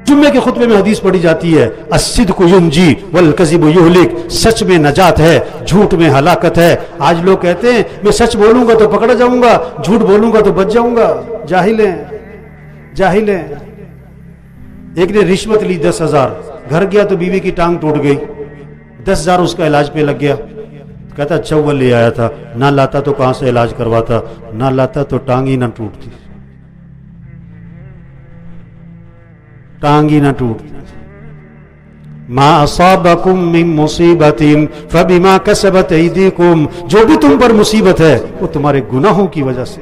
جمعے کے خطبے میں حدیث پڑھی جاتی ہے الصدق ینجی والکذب یہلک، سچ میں نجات ہے، جھوٹ میں ہلاکت ہے۔ آج لوگ کہتے ہیں میں سچ بولوں گا تو پکڑا جاؤں گا، جھوٹ بولوں گا تو بچ جاؤں گا۔ جاہل ہیں، جاہل ہیں۔ ایک نے رشوت لی 10,000، گھر گیا تو بیوی کی ٹانگ ٹوٹ گئی، 10,000 اس کا علاج پہ لگ گیا۔ کہتا چول لے آیا تھا، نہ لاتا تو کہاں سے علاج کرواتا، نہ لاتا تو ٹانگ ہی نہ ٹوٹتی، ٹانگ ہی نہ ٹوٹتی۔ ما اصابکم من مصیبت فبما کسبت ایدیکم، جو بھی تم پر مصیبت ہے وہ تمہارے گناہوں کی وجہ سے۔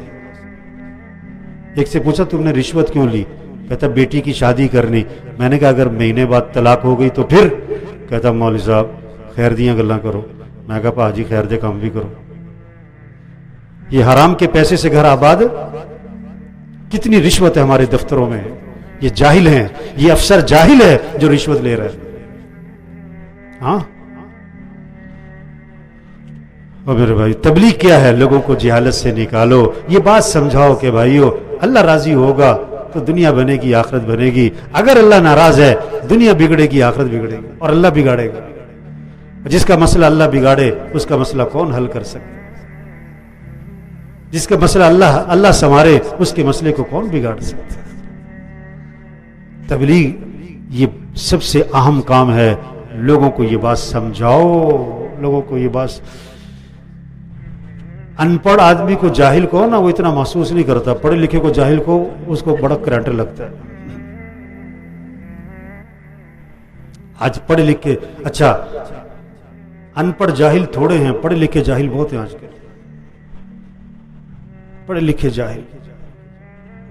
ایک سے پوچھا تم نے رشوت کیوں لی؟ کہتا بیٹی کی شادی کرنی۔ میں نے کہا اگر مہینے بعد طلاق ہو گئی تو پھر؟ کہتا مولوی صاحب خیر دیاں گلاں کرو۔ میں کہا پا جی خیر دے کام بھی کرو۔ یہ حرام کے پیسے سے گھر آباد، کتنی رشوت ہے ہمارے دفتروں میں۔ یہ جاہل ہیں، یہ افسر جاہل ہے جو رشوت لے رہا ہے۔ ہاں اور میرے بھائی تبلیغ کیا ہے؟ لوگوں کو جہالت سے نکالو، یہ بات سمجھاؤ کہ بھائیو اللہ راضی ہوگا تو دنیا بنے گی، آخرت بنے گی۔ اگر اللہ ناراض ہے دنیا بگڑے گی، آخرت بگڑے گی، اور اللہ بگاڑے گا۔ جس کا مسئلہ اللہ بگاڑے اس کا مسئلہ کون حل کر سکتا؟ جس کا مسئلہ اللہ سنوارے اس کے مسئلے کو کون بگاڑ سکتا؟ تبلیغ یہ سب سے اہم کام ہے۔ لوگوں کو یہ بات سمجھاؤ، لوگوں کو یہ بات۔ ان پڑھ آدمی کو جاہل کو نا وہ اتنا محسوس نہیں کرتا، پڑھے لکھے کو جاہل کو اس کو بڑا کرنٹ لگتا ہے۔ آج پڑھے لکھے، اچھا ان پڑھ جاہل تھوڑے ہیں، پڑھے لکھے جاہل بہت ہیں آج کل۔ پڑھے لکھے جاہل،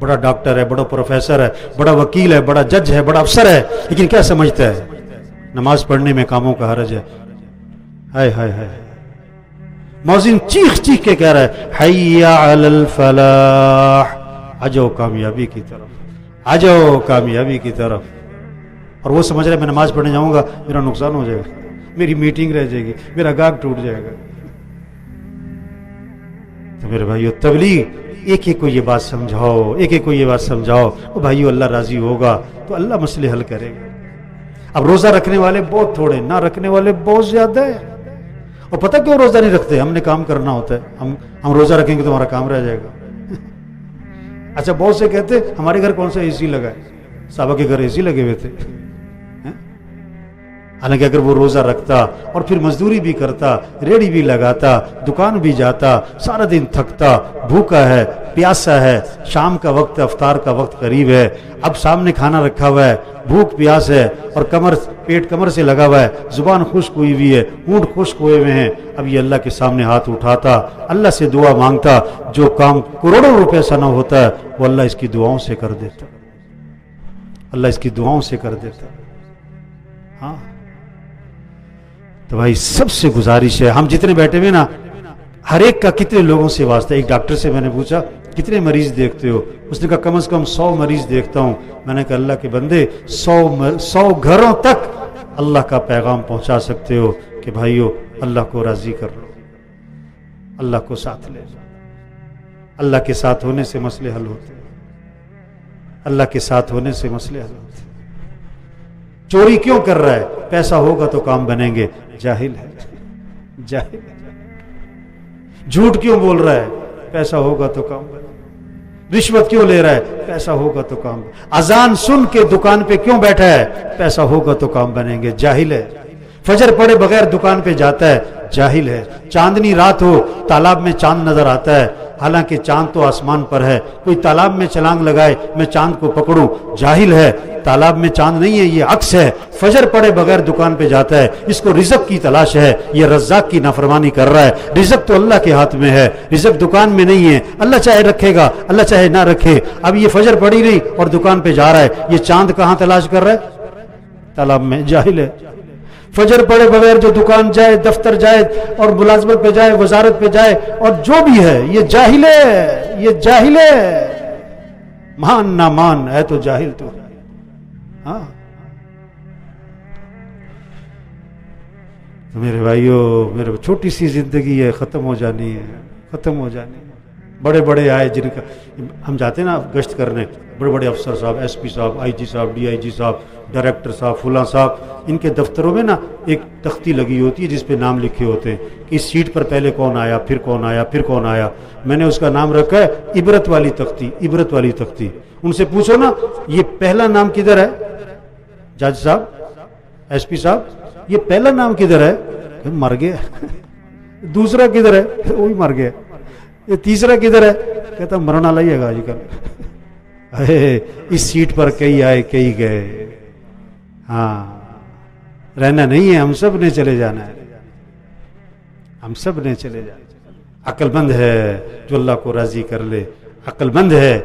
بڑا ڈاکٹر ہے، بڑا پروفیسر ہے، بڑا وکیل ہے، بڑا جج ہے، بڑا افسر ہے، لیکن کیا سمجھتا ہے؟ نماز پڑھنے میں کاموں کا حرج ہے۔ ہائے ہائے ہائے، مؤذن چیخ چیخ کے کہہ رہا ہے حی علی الفلاح، آ جاؤ کامیابی کی طرف، آ جاؤ کامیابی کی طرف۔ اور وہ سمجھ رہا ہے میں نماز پڑھنے جاؤں گا میرا نقصان ہو جائے گا، میری میٹنگ رہ جائے گی، میرا گاہک ٹوٹ جائے گا۔ تو میرے بھائیو تبلیغ، ایک ایک کو یہ بات سمجھاؤ، ایک ایک کو یہ بات سمجھاؤ، وہ بھائیو اللہ راضی ہوگا تو اللہ مسئلے حل کرے گا۔ اب روزہ رکھنے والے بہت تھوڑے، نہ رکھنے والے بہت زیادہ ہے۔ اور پتہ کیوں روزہ نہیں رکھتے؟ ہم نے کام کرنا ہوتا ہے، ہم روزہ رکھیں گے تو ہمارا کام رہ جائے گا۔ اچھا بہت سے کہتے ہمارے گھر کون سا اے سی لگا ہے؟ صحابہ کے گھر اے سی لگے ہوئے تھے۔ حالانکہ اگر وہ روزہ رکھتا اور پھر مزدوری بھی کرتا، ریڑھی بھی لگاتا، دکان بھی جاتا، سارا دن تھکتا، بھوکا ہے، پیاسا ہے، شام کا وقت، افطار کا وقت قریب ہے، اب سامنے کھانا رکھا ہوا ہے، بھوک پیاس ہے اور پیٹ کمر سے لگا ہوا ہے، زبان خشک ہوئی ہوئی ہے، ہونٹ خشک ہوئے ہوئے ہیں، اب یہ اللہ کے سامنے ہاتھ اٹھاتا، اللہ سے دعا مانگتا، جو کام کروڑوں روپے سے نہ ہوتا ہے وہ اللہ اس کی دعاؤں سے کر دیتا، اللہ اس کی دعاؤں سے کر دیتا۔ ہاں تو بھائی سب سے گزارش ہے، ہم جتنے بیٹھے ہوئے نا ہر ایک کا کتنے لوگوں سے واسطہ۔ ایک ڈاکٹر سے میں نے پوچھا کتنے مریض دیکھتے ہو؟ اس نے کہا کم از کم 100 مریض دیکھتا ہوں۔ میں نے کہا اللہ کے بندے 100 گھروں تک اللہ کا پیغام پہنچا سکتے ہو کہ بھائیو اللہ کو راضی کر لو، اللہ کو ساتھ لے لو۔ اللہ کے ساتھ ہونے سے مسئلے حل ہوتے ہیں، اللہ کے ساتھ ہونے سے مسئلے حل ہوتے ہیں۔ چوری کیوں کر رہا ہے؟ پیسہ ہوگا تو کام بنیں گے، جاہل ہے، جاہل ہے۔ جھوٹ کیوں بول رہا ہے؟ پیسہ ہوگا تو کام بنے گا۔ رشوت کیوں لے رہا ہے؟ پیسہ ہوگا تو کام بنے گا۔ اذان سن کے دکان پہ کیوں بیٹھا ہے؟ پیسہ ہوگا تو کام بنیں گے، جاہل ہے۔ فجر پڑے بغیر دکان پہ جاتا ہے، جاہل ہے۔ چاندنی رات ہو تالاب میں چاند نظر آتا ہے، حالانکہ چاند تو آسمان پر ہے، کوئی تالاب میں چھلانگ لگائے میں چاند کو پکڑوں، جاہل ہے۔ تالاب میں چاند نہیں ہے، یہ عکس ہے۔ فجر پڑے بغیر دکان پہ جاتا ہے، اس کو رزق کی تلاش ہے، یہ رزاق کی نافرمانی کر رہا ہے۔ رزق تو اللہ کے ہاتھ میں ہے، رزق دکان میں نہیں ہے، اللہ چاہے رکھے گا، اللہ چاہے نہ رکھے۔ اب یہ فجر پڑی نہیں اور دکان پہ جا رہا ہے، یہ چاند کہاں تلاش کر رہا ہے؟ تالاب میں، جاہل ہے۔ فجر پڑے بغیر جو دکان جائے، دفتر جائے اور ملازمت پہ جائے، وزارت پہ جائے اور جو بھی ہے، یہ جاہل ہے، یہ جاہل ہے۔ مان نہ مان ہے تو جاہل تو۔ ہاں میرے بھائیو، میرے چھوٹی سی زندگی ہے، ختم ہو جانی ہے، ختم ہو جانی ہے۔ بڑے بڑے آئے جن کا ہم جاتے ہیں نا گشت کرنے، بڑے بڑے افسر صاحب، ایس پی صاحب، آئی جی صاحب، ڈی آئی جی صاحب، ڈائریکٹر صاحب، فلاں صاحب، ان کے دفتروں میں نا ایک تختی لگی ہوتی ہے جس پہ نام لکھے ہوتے ہیں کہ اس سیٹ پر پہلے کون آیا، پھر کون آیا، پھر کون آیا. میں نے اس کا نام رکھا ہے عبرت والی تختی، عبرت والی تختی. ان سے پوچھو نا یہ پہلا نام کدھر ہے جج صاحب، ایس پی صاحب، یہ پہلا نام کدھر ہے؟ مر گیا. دوسرا کدھر ہے؟ وہ بھی مر گیا. یہ تیسرا کدھر ہے؟ کہتا مرنا لگے گا آج کل. اس سیٹ پر کئی آئے کئی گئے. ہاں رہنا نہیں ہے، ہم سب نے چلے جانا ہے، ہم سب نے چلے جانا. عقل مند ہے جو اللہ کو راضی کر لے، عقل مند ہے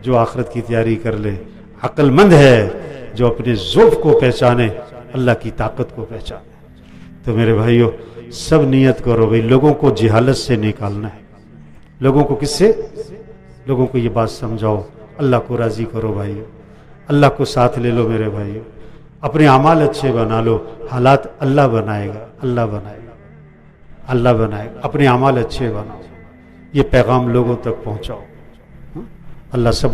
جو آخرت کی تیاری کر لے، عقل مند ہے جو اپنے ضعف کو پہچانے، اللہ کی طاقت کو پہچانے. تو میرے بھائیو سب نیت کرو بھائی لوگوں کو جہالت سے نکالنا ہے. لوگوں کو کس سے؟ لوگوں کو یہ بات سمجھاؤ، اللہ کو راضی کرو بھائیو، اللہ کو ساتھ لے لو میرے بھائیو. اپنے اعمال اچھے بنا لو، حالات اللہ بنائے گا، اللہ بنائے گا، اللہ بنائے گا. اپنے اعمال اچھے بناؤ، یہ پیغام لوگوں تک پہنچاؤ. اللہ سب